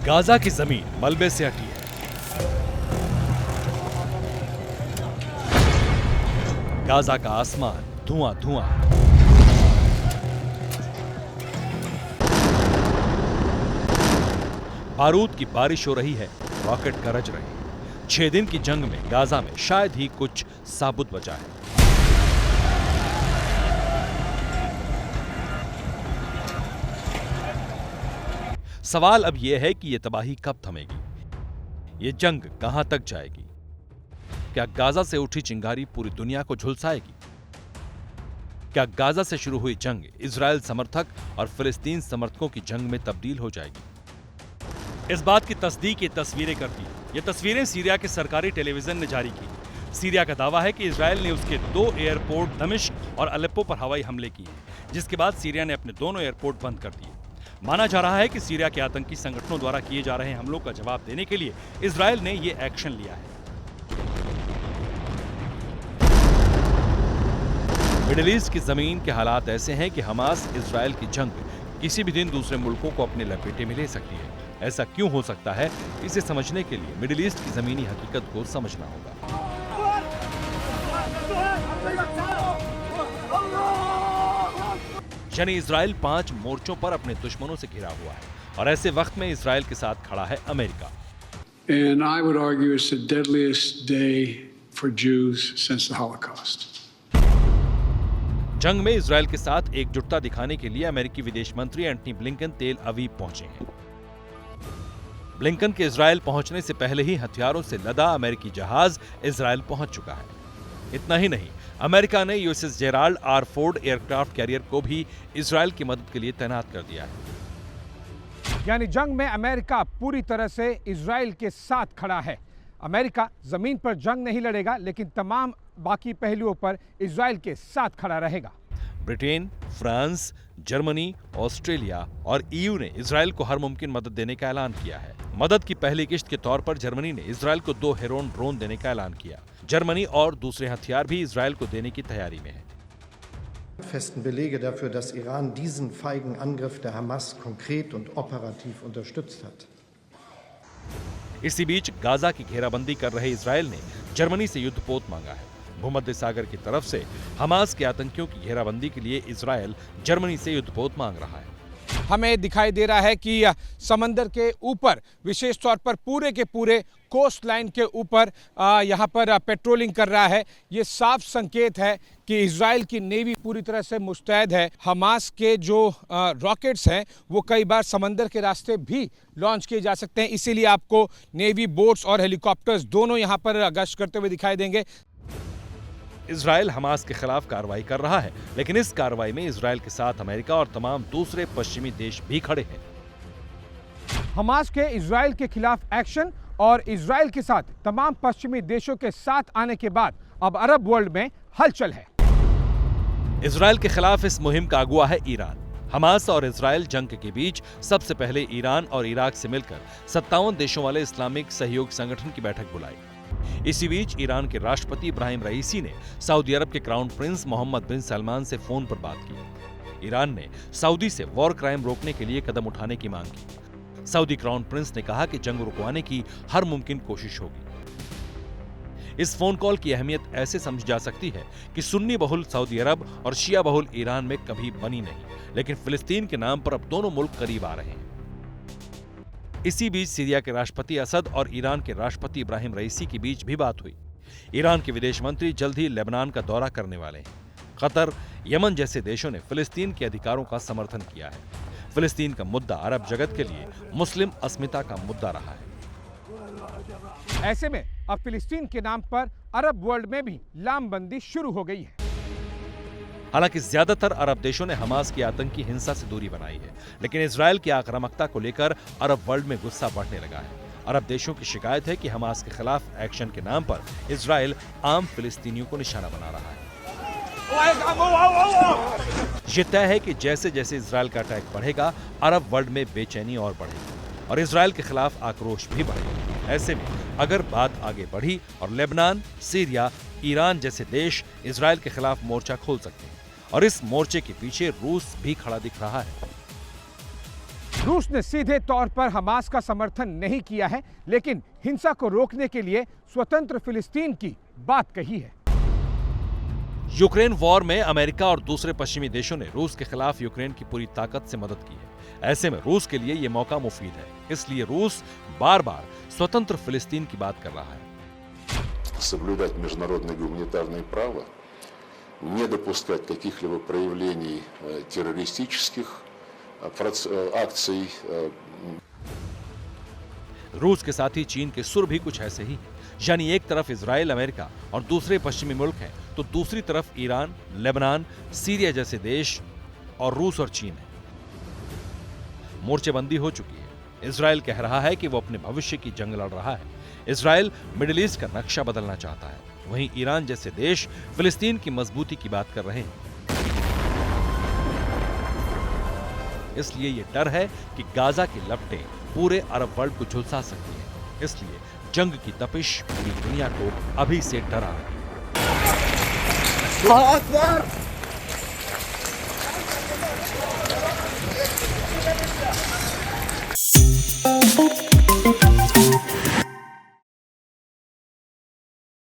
Gaza की जमीन मलबे से हटी है। गाजा का आसमान धुआं धुआं। बारूद की बारिश हो रही है, रॉकेट गरज रहे हैं। 6 दिन की जंग में गाजा में शायद ही कुछ साबुत बचा है। सवाल अब यह है कि यह तबाही कब थमेगी, ये जंग कहां तक जाएगी? क्या गाजा से उठी चिंगारी पूरी दुनिया को झुलसाएगी? क्या गाजा से शुरू हुई जंग इजरायल समर्थक और फिलिस्तीन समर्थकों की जंग में तब्दील हो जाएगी? इस बात की तस्दीक ये तस्वीरें करती है। ये तस्वीरें सीरिया के सरकारी टेलीविजन ने जारी की। सीरिया का दावा है कि इजरायल ने उसके 2 एयरपोर्ट दमिश्क और अलेप्पो पर हवाई हमले किए, जिसके बाद सीरिया ने अपने दोनों एयरपोर्ट बंद कर दिए। माना जा रहा है कि सीरिया के आतंकी संगठनों द्वारा किए जा रहे हमलों का जवाब देने के लिए इजरायल ने यह एक्शन लिया है। मिडिल ईस्ट की जमीन के हालात ऐसे हैं कि हमास इजरायल की जंग किसी भी दिन दूसरे मुल्कों को अपने लपेटे में ले सकती है। ऐसा क्यों हो सकता है, इसे समझने के लिए मिडिल ईस्ट की जमीनी हकीकत को समझना होगा। यानी इजरायल 5 मोर्चों पर अपने दुश्मनों से घिरा हुआ है और ऐसे वक्त में इजरायल के साथ खड़ा है America. And I would argue it's the deadliest day for Jews since the Holocaust. जंग में इजरायल के साथ एकजुटता दिखाने के लिए अमेरिकी विदेश मंत्री एंटनी ब्लिंकन तेल अवीव पहुंचे हैं। ब्लिंकन के इजरायल पहुंचने से पहले ही हथियारों से लदा अमेरिकी जहाज इजरायल पहुंच चुका है। इतना ही नहीं, अमेरिका ने USS Gerald R Ford aircraft carrier को भी इजरायल की मदद के लिए तैनात कर दिया है। यानी जंग में अमेरिका पूरी तरह से इजरायल के साथ खड़ा है। अमेरिका जमीन पर जंग नहीं लड़ेगा, लेकिन तमाम बाकी पहलुओं पर इजरायल के साथ खड़ा रहेगा। ब्रिटेन, फ्रांस, जर्मनी, ऑस्ट्रेलिया और ईयू ने इजरायल को हर मुमकिन मदद देने का ऐलान किया है। मदद की पहली किश्त के तौर पर जर्मनी ने इजरायल को 2 हेरोन ड्रोन देने का ऐलान किया। जर्मनी और दूसरे हथियार भी इजरायल को देने की तैयारी में है। Festen Belege dafür, dass Iran diesen feigen Angriff der Hamas konkret und operativ unterstützt hat. इसी बीच गाजा की घेराबंदी कर रहे इजरायल ने जर्मनी से युद्धपोत मांगा है। भूमध्य सागर की तरफ से हमास के आतंकियों की घेराबंदी के लिए इजरायल जर्मनी से युद्धपोत मांग रहा है। हमें दिखाई दे रहा है कि समंदर के ऊपर, विशेष तौर पर पूरे के पूरे कोस्ट लाइन के ऊपर यहाँ पर पेट्रोलिंग कर रहा है। ये साफ संकेत है कि इजरायल की नेवी पूरी तरह से मुस्तैद है। हमास के जो रॉकेट्स हैं वो कई बार समंदर के रास्ते भी लॉन्च किए जा सकते हैं, इसीलिए आपको नेवी बोट्स और हेलीकॉप्टर्स दोनों यहाँ पर गश्त करते हुए दिखाई देंगे। इजरायल हमास के खिलाफ कार्रवाई कर रहा है, लेकिन इस कार्रवाई में इजरायल के साथ अमेरिका और तमाम दूसरे पश्चिमी देश भी खड़े हैं। हमास के इजरायल के खिलाफ एक्शन और इजरायल के साथ तमाम पश्चिमी देशों के साथ आने के बाद अब अरब वर्ल्ड में हलचल है। इजरायल के खिलाफ इस मुहिम का अगुवा है ईरान। हमास और इजरायल जंग के बीच सबसे पहले ईरान और इराक से मिलकर 57 देशों वाले इस्लामिक सहयोग संगठन की बैठक बुलाई। इसी बीच ईरान के राष्ट्रपति इब्राहिम रईसी ने सऊदी अरब के क्राउन प्रिंस मोहम्मद बिन सलमान से फोन पर बात की। ईरान ने सऊदी से वॉर क्राइम रोकने के लिए कदम उठाने की मांग की। सऊदी क्राउन प्रिंस ने कहा कि जंग रुकवाने की हर मुमकिन कोशिश होगी। इस फोन कॉल की अहमियत ऐसे समझी जा सकती है कि सुन्नी बहुल सऊदी अरब और शिया बहुल ईरान में कभी बनी नहीं, लेकिन फिलिस्तीन के नाम पर अब दोनों मुल्क करीब आ रहे हैं। इसी बीच सीरिया के राष्ट्रपति असद और ईरान के राष्ट्रपति इब्राहिम रईसी के बीच भी बात हुई। ईरान के विदेश मंत्री जल्द ही लेबनान का दौरा करने वाले हैं। कतर, यमन जैसे देशों ने फिलिस्तीन के अधिकारों का समर्थन किया है। फिलिस्तीन का मुद्दा अरब जगत के लिए मुस्लिम अस्मिता का मुद्दा रहा है। ऐसे में अब फिलिस्तीन के नाम पर अरब वर्ल्ड में भी लामबंदी शुरू हो गई है। हालांकि ज्यादातर अरब देशों ने हमास की आतंकी हिंसा से दूरी बनाई है, लेकिन इजरायल की आक्रामकता को लेकर अरब वर्ल्ड में गुस्सा बढ़ने लगा है। अरब देशों की शिकायत है कि हमास के खिलाफ एक्शन के नाम पर इजरायल आम फिलिस्तीनियों को निशाना बना रहा है। यह तय है कि जैसे जैसे इजरायल का अटैक बढ़ेगा, अरब वर्ल्ड में बेचैनी और बढ़ेगी और इजरायल के खिलाफ आक्रोश भी बढ़ेगा। ऐसे में अगर बात आगे बढ़ी और लेबनान, सीरिया, ईरान जैसे देश इजरायल के खिलाफ मोर्चा खोल सकते हैं और इस मोर्चे के पीछे रूस भी खड़ा दिख रहा है। रूस ने सीधे तौर पर हमास का समर्थन नहीं किया है, लेकिन हिंसा को रोकने के लिए स्वतंत्र फिलिस्तीन की बात कही है। यूक्रेन वॉर में अमेरिका और दूसरे पश्चिमी देशों ने रूस के खिलाफ यूक्रेन की पूरी ताकत से मदद की है। ऐसे में रूस के लिए यह मौका मुफीद है, इसलिए रूस बार-बार स्वतंत्र फिलिस्तीन की बात कर रहा है। Соблюдать международное гуманитарное право, не допускать каких-либо проявлений террористических акций. रूस के साथ ही चीन के सुर भी कुछ ऐसे ही हैं। यानी एक तरफ इजराइल, अमेरिका और दूसरे पश्चिमी मुल्क हैं, तो दूसरी तरफ ईरान, लेबनान, सीरिया जैसे देश और रूस और चीन है। मोर्चेबंदी हो चुकी है। इजराइल कह रहा है कि वो अपने भविष्य की जंग लड़ रहा है। इजराइल मिडिल ईस्ट का नक्शा बदलना चाहता है। वहीं ईरान जैसे देश फिलिस्तीन की मजबूती की बात कर रहे हैं। इसलिए ये डर है कि गाजा की लपटें पूरे अरब वर्ल्ड को झुलसा सकती है। इसलिए जंग की तपिश पूरी दुनिया को अभी से डरा रही है।